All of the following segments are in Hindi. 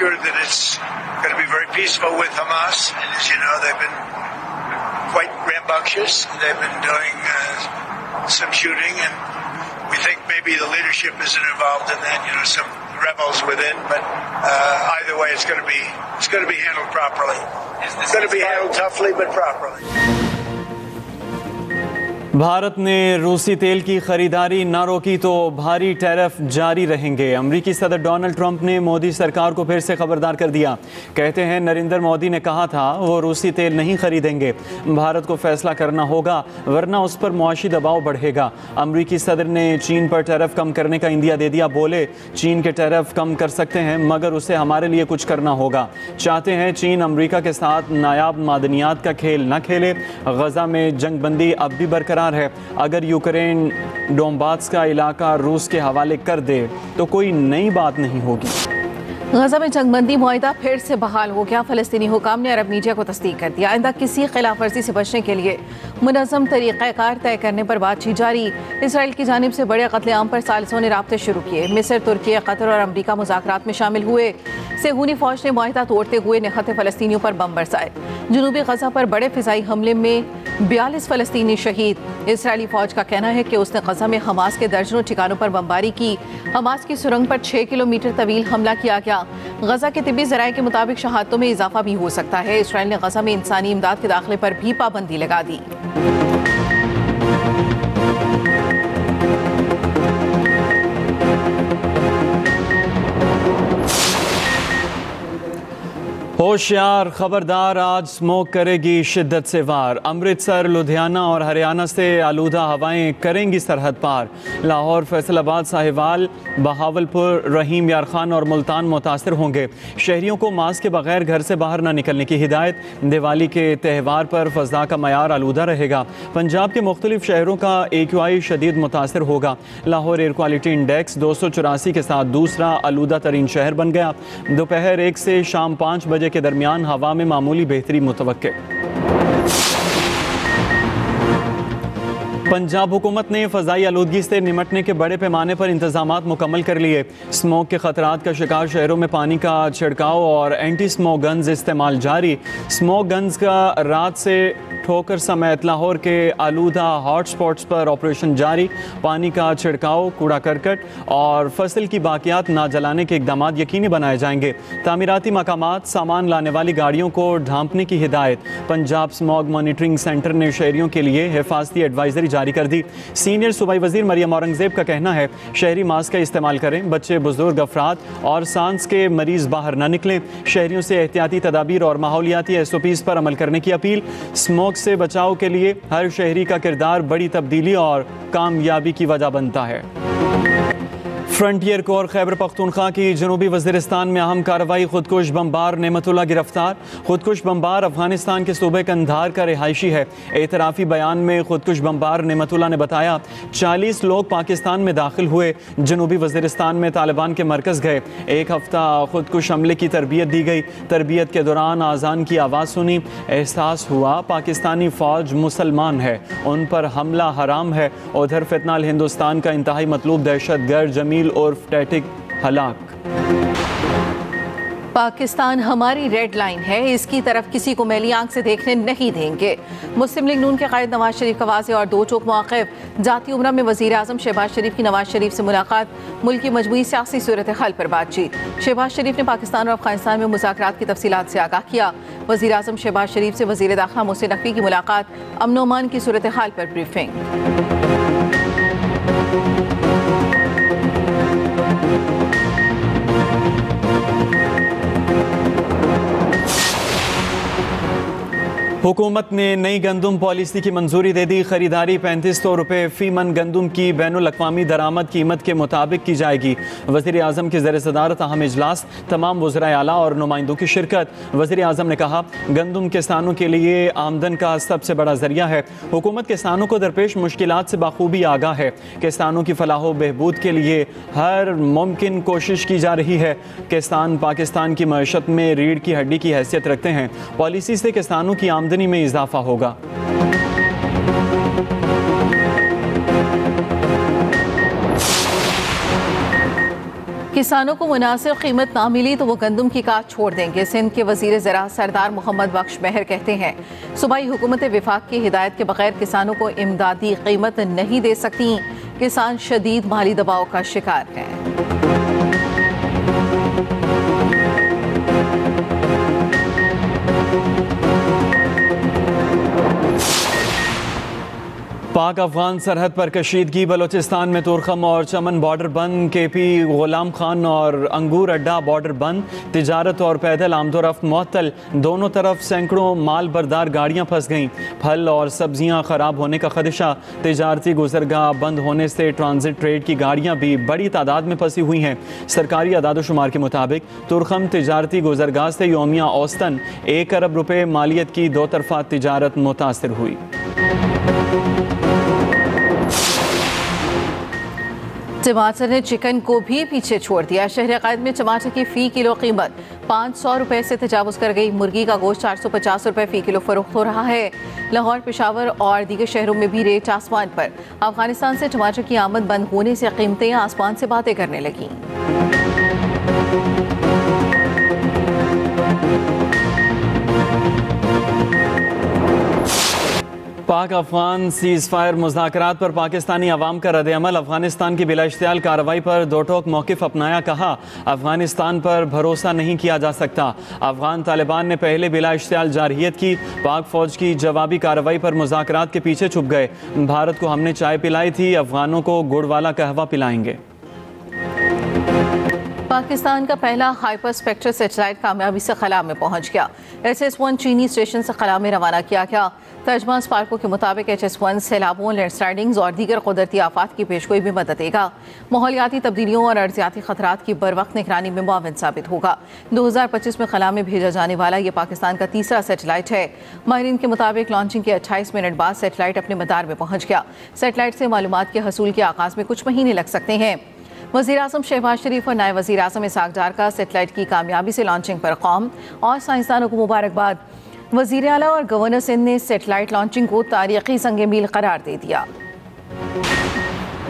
sure that it's going to be very peaceful with Hamas. And as you know, they've been quite rambunctious. They've been doing some shooting, and we think maybe the leadership isn't involved in that. You know, some rebels within, but either way, it's going to be handled properly. It's going to be handled toughly, but properly. Bharat ने रूसी तेल की खरीदारी न रोकी तो भारी टैरिफ जारी रहेंगे। अमेरिकी सदर डोनाल्ड ट्रंप ने मोदी सरकार को फिर से खबरदार कर दिया। कहते हैं नरेंद्र मोदी ने कहा था वो रूसी तेल नहीं खरीदेंगे, भारत को फैसला करना होगा वरना उस पर मुआशी दबाव बढ़ेगा। अमेरिकी सदर ने चीन पर टैरिफ कम करने का इंदिया दे दिया। बोले चीन के टैरिफ कम कर सकते हैं मगर उसे हमारे लिए कुछ करना होगा। चाहते हैं चीन अमेरिका के साथ नायाब मादनियात का खेल न खेले। गजा में जंगबंदी अब भी बरकरार है। अगर यूक्रेन डोनबास का इलाका रूस के हवाले कर दे तो कोई नई बात नहीं होगी। गजा में जंगबंदी मुआहिदा फिर से बहाल हो गया। फ़लस्तीनी हुकाम ने अरब मीडिया को तस्दीक कर दिया। आइंदा किसी खिलाफ वर्जी से बचने के लिए मुनज़्ज़म तरीक़ाकार तय करने पर बातचीत जारी। इसराइल की जानिब से बड़े कत्लेआम पर सालिसों ने राब्ते शुरू किए। मिस्र, तुर्की, कतर और अमरीका मुज़ाकरात में शामिल हुए। सेहूनी फ़ौज ने मुआहिदा तोड़ते हुए निहत्ते फ़लस्तीनियों पर बम बरसाए। जनूबी गजा पर बड़े फ़िज़ाई हमले में 42 फ़लस्तीनी शहीद। इसराइली फ़ौज का कहना है कि उसने गजा में हमास के दर्जनों ठिकानों पर बमबारी की। हमास की सुरंग पर 6 किलोमीटर तवील हमला किया गया। गजा के तिब्बी ज़राए के मुताबिक शहादतों में इजाफा भी हो सकता है। इसराइल ने गजा में इंसानी इमदाद के दाखिले पर भी पाबंदी लगा दी। होशियार खबरदार, आज स्मोक करेगी शिद्दत से वार। अमृतसर, लुधियाना और हरियाणा से आलूदा हवाएं करेंगी सरहद पार। लाहौर, फैसलाबाद, साहिवाल, बहावलपुर, रहीम यार खान और मुल्तान मुतासर होंगे। शहरियों को मास्क के बगैर घर से बाहर न निकलने की हिदायत। दिवाली के त्यौहार पर फ़ज़ा का मयार आलूदा रहेगा। पंजाब के मुख्तलिफ शहरों का AQI शदीद मुतासर होगा। लाहौर एयर क्वालिटी इंडेक्स 284 के साथ दूसरा आलूदा तरीन शहर बन गया। दोपहर 1 से शाम 5 बजे के दरमियान हवा में मामूली बेहतरी मुतवक्के। पंजाब हुकूमत ने फ़ज़ाई आलूदगी से निमटने के बड़े पैमाने पर इंतजामात मुकम्मल कर लिए। स्मोक के ख़तरात का शिकार शहरों में पानी का छिड़काव और एंटी स्मोक गन्स इस्तेमाल जारी। स्मोक गन्स का रात से ठोकर समेत लाहौर के आलूदा हॉट स्पॉट्स पर ऑपरेशन जारी। पानी का छिड़काव, कूड़ा करकट और फसल की बाकियात ना जलाने के इकदाम यकीनी बनाए जाएंगे। तामीराती मकामात सामान लाने वाली गाड़ियों को ढांपने की हिदायत। पंजाब स्मॉग मॉनिटरिंग सेंटर ने शहरियों के लिए हिफाजती एडवाइजरी जारी कर दी। सीनियर सूबाई वजीर मरियम औरंगजेब का कहना है शहरी मास्क का इस्तेमाल करें, बच्चे, बुजुर्ग अफराद और सांस के मरीज बाहर न निकलें। शहरियों से एहतियाती तदाबीर और माहौलियाती SOPs पर अमल करने की अपील। स्मोक से बचाव के लिए हर शहरी का किरदार बड़ी तब्दीली और कामयाबी की वजह बनता है। फ्रंटियर कोर खैबर पख्तूनख्वा की जनूबी वज़ीरिस्तान में अहम कार्रवाई। खुदकुश बमबार नेमतुल्लाह गिरफ्तार। खुदकुश बमबार अफगानिस्तान के सूबे कंधार का रिहायशी है। एतराफ़ी बयान में खुदकुश बमबार नेमतुल्लाह ने बताया 40 लोग पाकिस्तान में दाखिल हुए, जनूबी वज़ीरिस्तान में तालिबान के मरकज़ गए। 1 हफ्ता खुदकुश हमले की तरबियत दी गई। तरबियत के दौरान आज़ान की आवाज़ सुनी। एहसास हुआ पाकिस्तानी फ़ौज मुसलमान है, उन पर हमला हराम है। उधर फितनाल हिंदुस्तान का इंतहाई मतलूब दहशतगर्द जमील उर्फ टैटिक हलाक। पाकिस्तान हमारी रेड लाइन है, इसकी तरफ किसी को मैली आंख से देखने नहीं देंगे। मुस्लिम लीग नून के कायद नवाज शरीफ का वाज़ेह और दो चौक मौक़िफ़। जाती उम्रा में वज़ीर आज़म शहबाज शरीफ की नवाज शरीफ से मुलाकात। मुल्क की मजमूई सियासी सूरत हाल पर बातचीत। शहबाज शरीफ ने पाकिस्तान और अफगानिस्तान में मुज़ाकरात की तफसीलात से आगाह किया। वज़ीर आज़म शहबाज शरीफ से वज़ीर दाखिला मोहसिन नकवी की मुलाकात। अमन व अमान की सूरत हाल पर ब्रीफिंग। हुकूमत ने नई गंदुम पॉलिसी की मंजूरी दे दी। खरीदारी 3500 रुपये फ़ी मन गंदुम की बैनुल अक़वामी दरामद कीमत के मुताबिक की जाएगी। वज़ीर आज़म के ज़ेर सदारत अहम इजलास, तमाम वज़राए आला और नुमाइंदों की शिरकत। वज़ीर आज़म ने कहा गंदुम किसानों के लिए आमदन का सबसे बड़ा ज़रिया है। हुकूमत किसानों को दरपेश मुश्किलात से बाखूबी आगाह है। किसानों की फलाह व बहबूद के लिए हर मुमकिन कोशिश की जा रही है। किसान पाकिस्तान की मईशत में रीढ़ की हड्डी की हैसियत रखते हैं। पॉलिसी से किसानों की आमदनी में इजाफा होगा। किसानों को मुनासिब कीमत ना मिली तो वो गंदम की काट छोड़ देंगे। सिंध के वजीर ज़राअत सरदार मोहम्मद बख्श महर कहते हैं सूबाई हुकूमत विफाक की हिदायत के बगैर किसानों को इमदादी कीमत नहीं दे सकती। किसान शदीद माली दबाव का शिकार हैं। पाक अफगान सरहद पर कशीदगी। बलोचिस्तान में तुरखम और चमन बॉर्डर बंद। KP गुलाम खान और अंगूर अड्डा बॉर्डर बंद। तिजारत और पैदल आमदोरफ्त मुअत्तल। दोनों तरफ सैकड़ों माल बरदार गाड़ियां फंस गईं। फल और सब्जियां खराब होने का खदशा। तिजारती गुजरगाह बंद होने से ट्रांजिट ट्रेड की गाड़ियां भी बड़ी तादाद में फंसी हुई हैं। सरकारी अदाद-ओ-शुमार के मुताबिक तुरखम तिजारती गुजरगाह से योमिया औसतन 1 अरब रुपए मालियत की 2 तरफा तिजारत मुतासर हुई। टमाटर ने चिकन को भी पीछे छोड़ दिया। शहर क़ायद में टमाटर की फ़ी किलो कीमत 500 रुपये से तजावुज़ कर गई। मुर्गी का गोश्त 450 रुपये फ़ी किलो फ़रोख्त हो रहा है। लाहौर, पेशावर और दीगर शहरों में भी रेट आसमान पर। अफगानिस्तान से टमाटर की आमद बंद होने से कीमतें आसमान से बातें करने लगीं। पाक अफगान सीज़ फायर मुज़ाकरात पर पाकिस्तानी अवाम का रद्द-ए-अमल। अफगानिस्तान की बिला इश्तियाल कार्रवाई पर दो टोक मौक़िफ़ अपनाया। कहा अफगानिस्तान पर भरोसा नहीं किया जा सकता। अफगान तालिबान ने पहले बिला इश्तियाल जारहियत की। पाक फ़ौज की जवाबी कार्रवाई पर मुज़ाकरात के पीछे छुप गए। भारत को हमने चाय पिलाई थी, अफगानों को गुड़ वाला कहवा पिलाएंगे। पाकिस्तान का पहला हाइपर स्पेक्ट्रल सैटेलाइट कामयाबी से खला में पहुंच गया। SS-1 चीनी स्टेशन से खला में रवाना किया गया। तर्जमा स्पार्को के मुताबिक HS-1 सैलाबों, लैंडस्लाइडिंग्स और दीगर कुदरती आफात की पेशगोई में मदद देगा। माहौलियाती तब्दीलियों और अर्जियाती खतरात की बर वक्त निगरानी में मुआविन साबित होगा। 2025 में खला में भेजा जाने वाला ये पाकिस्तान का तीसरा सैटेलाइट है। माहिरीन के मुताबिक लॉन्चिंग के 28 मिनट बाद सैटेलाइट अपने मदार में पहुंच गया। सैटेलाइट से मालूमात के हसूल के आगाज में कुछ महीने लग सकते हैं। वज़ीर-ए-आज़म शहबाज शरीफ और नायब वज़ीर-ए-आज़म इसाक डार का सैटेलाइट की कामयाबी से लॉन्चिंग पर कौम और साइंसदानों को मुबारकबाद। वज़ीर आला और गवर्नर सिंध ने सैटेलाइट लॉन्चिंग को तारीखी संग मील करार दे दिया।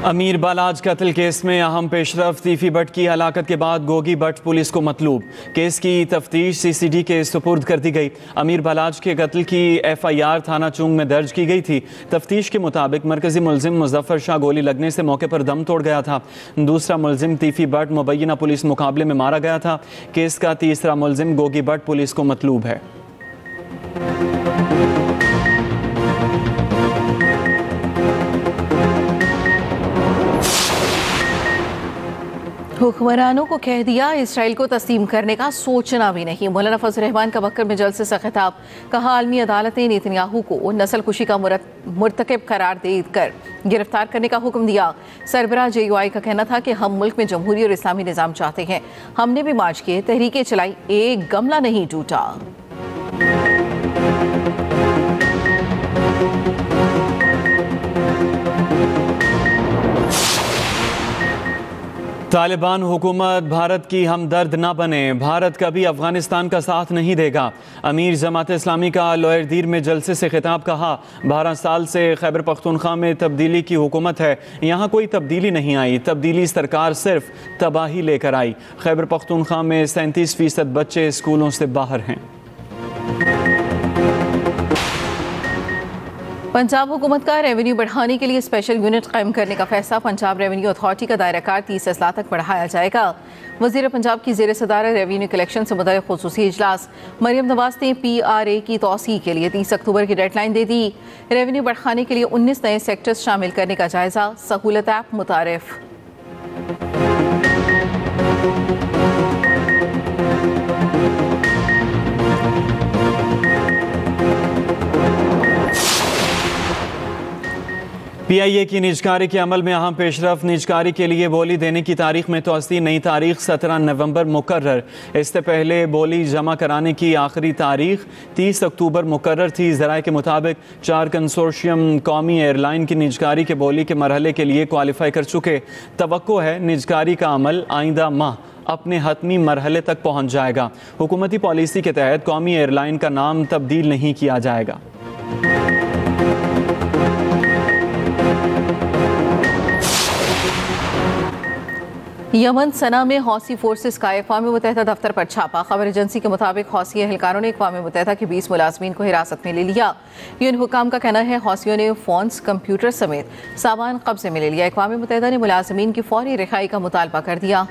अमीर बालाज कत्ल केस में अहम पेशरफ। तीफी भट्ट की हलाकत के बाद गोगी भट्ट पुलिस को मतलूब। केस की तफ्तीश CCD के सुपुर्द कर दी गई। अमीर बालाज के कत्ल की FIR थाना चुंग में दर्ज की गई थी। तफ्तीश के मुताबिक मरकजी मुलजिम मुजफ्फर शाह गोली लगने से मौके पर दम तोड़ गया था। दूसरा मुलजिम तीफी भट्ट मुबैना पुलिस मुकाबले में मारा गया था। केस का तीसरा मुलजिम गोगी भट्ट पुलिस को मतलूब है। हुक्मरानों को कह दिया इसराइल को तस्लीम करने का सोचना भी नहीं। मौलाना फजल रहमान का बकर में जलसे से खिताब। कहा आलमी अदालत ने नेतन्याहू को नस्ल कुशी का मुर्तकब करार देकर गिरफ्तार करने का हुक्म दिया। सरबराह JUI का कहना था कि हम मुल्क में जमहूरी और इस्लामी निज़ाम चाहते हैं। हमने भी मार्च किए, तहरीकें चलाई, एक गमला नहीं टूटा। तालिबान हुकूमत भारत की हमदर्द न बने। भारत कभी अफगानिस्तान का साथ नहीं देगा। अमीर जमात इस्लामी का लोयरदीर में जलसे से खिताब। कहा 12 साल से खैबर पख्तूनख्वा में तब्दीली की हुकूमत है, यहाँ कोई तब्दीली नहीं आई। तब्दीली सरकार सिर्फ तबाही लेकर आई। खैबर पख्तूनख्वा में 37% बच्चे स्कूलों से बाहर हैं। पंजाब हुकूमत का रेवेन्यू बढ़ाने के लिए स्पेशल यूनिट कायम करने का फैसला। पंजाब रेवेन्यू अथॉरिटी का दायरा कार 30 अजला तक बढ़ाया जाएगा। वज़ीर पंजाब की ज़ेर सदारत रेवेन्यू कलेक्शन से मुतल्लिक़ ख़ुसूसी इजलास। मरियम नवाज ने PRA की तौसीह के लिए 30 अक्टूबर की डेडलाइन दे दी। रेवेन्यू बढ़ाने के लिए 19 नए सेक्टर्स शामिल करने का जायजा। सहूलत ऐप मुतारिफ। PIA की निजकारी के अमल में अहम पेशरफ। निजकारी के लिए बोली देने की तारीख में तोसी। नई तारीख 17 नवंबर मुकर्रर। इससे पहले बोली जमा कराने की आखिरी तारीख 30 अक्टूबर मुकर्रर थी। ज़राए के मुताबिक 4 कंसोर्शियम कौमी एयरलाइन की निजकारी के बोली के मरहले के लिए क्वालिफाई कर चुके। तवक्को है निजकारी का अमल आइंदा माह अपने हतमी मरहले तक पहुँच जाएगा। हुकूमती पॉलिसी के तहत कौमी एयरलाइन का नाम तब्दील नहीं किया जाएगा। यमन सना में हौसी फोर्सेस का अक़वाम मुत्तहिदा दफ्तर पर छापा। खबर एजेंसी के मुताबिक हौसी एहलकारों ने अक़वाम मुत्तहिदा के 20 मुलाजमीन को हिरासत में ले लिया। यूएन हुकाम का कहना है हौसियों ने फ़ोन्स, कंप्यूटर समेत सामान कब्जे में ले लिया। अक़वाम मुत्तहिदा ने मुलाजमीन की फौरी रिहाई का मुतालबा कर दिया।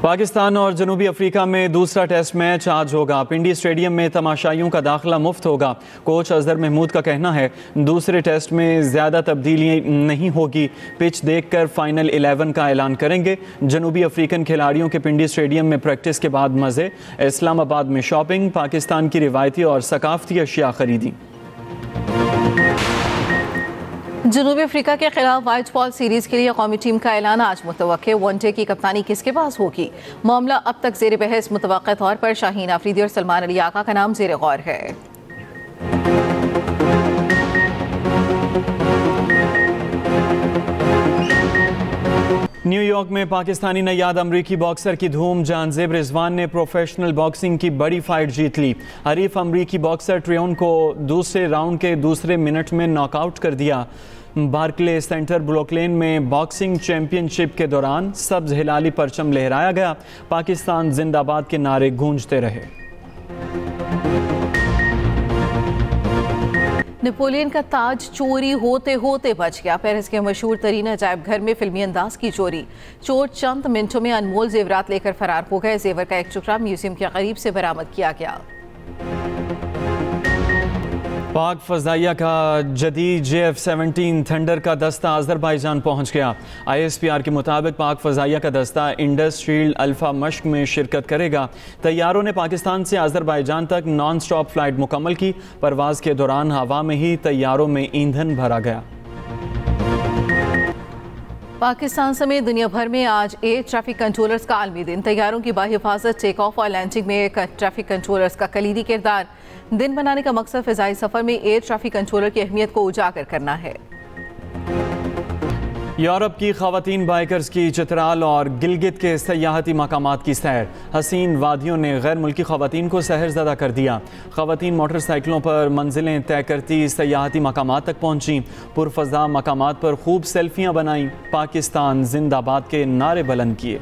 पाकिस्तान और जनूबी अफ्रीका में दूसरा टेस्ट मैच आज होगा। पिंडी स्टेडियम में तमाशाइयों का दाखिला मुफ्त होगा। कोच अजहर महमूद का कहना है दूसरे टेस्ट में ज़्यादा तब्दीली नहीं होगी, पिच देखकर फाइनल 11 का ऐलान करेंगे। जनूबी अफ्रीकन खिलाड़ियों के पिंडी स्टेडियम में प्रैक्टिस के बाद मज़े, इस्लामाबाद में शॉपिंग, पाकिस्तान की रिवायती और सकाफती अशिया खरीदी। जनूबी अफ्रीका के खिलाफ व्हाइट बॉल सीरीज के लिए कौमी टीम का ऐलान आज मुतवक्के। वनडे की कप्तानी किसके पास होगी? मामला अब तक ज़ेर बहस। मुतवक्के तौर पर शाहीन आफरीदी और सलमान अली आका का नाम ज़ेर गौर है। न्यूयॉर्क में पाकिस्तानी नयाद अमरीकी बॉक्सर की धूम। जानजेब रिजवान ने प्रोफेशनल बॉक्सिंग की बड़ी फाइट जीत ली। हरीफ अमरीकी बॉक्सर ट्रियोन को दूसरे राउंड के दूसरे मिनट में नॉकआउट कर दिया। बार्कले सेंटर ब्रुकलिन में बॉक्सिंग चैंपियनशिप के दौरान सब्ज हिलाली परचम लहराया गया। पाकिस्तान जिंदाबाद के नारे गूंजते रहे। नेपोलियन का ताज चोरी होते होते बच गया। पेरिस के मशहूर तरीन अजायब घर में फिल्मी अंदाज की चोरी। चोर चंद मिनटों में अनमोल जेवरात लेकर फरार हो गए। जेवर का एक टुकड़ा म्यूजियम के करीब से बरामद किया गया। पाक फजाइया का जदीद JF-17 थंडर का दस्ता अजरबैजान पहुंच गया। ISPR के मुताबिक पाक फजाइया का दस्ता इंडस शील्ड अल्फा मश्क में शिरकत करेगा। तैयारों ने पाकिस्तान से अजरबैजान तक नॉन स्टॉप फ्लाइट मुकम्मल की। परवाज के दौरान हवा में ही तैयारों में ईंधन भरा गया। पाकिस्तान समेत दुनिया भर में आज एयर ट्रैफिक कंट्रोलर्स का आलमी दिन। तैयारों की बाहिफाजत, टेक ऑफ और लैंडिंग में ट्रैफिक कंट्रोलर्स का कलीदी किरदार। दिन बनाने का मकसद फ़िज़ाई सफ़र में एयर ट्रैफिक कंट्रोलर की अहमियत को उजागर करना है। यूरोप की ख़वातीन बाइकर्स की चित्राल और गिलगित के सयाहती मकामात की सैर। हसीन वादियों ने गैर मुल्की ख़वातीन को सहरज़दा कर दिया। ख़वातीन मोटरसाइकिलों पर मंजिलें तय करती सयाहती मकामात तक पहुँची। पुरफ़ज़ा मकामात पर खूब सेल्फियाँ बनाईं। पाकिस्तान जिंदाबाद के नारे बुलंद किए।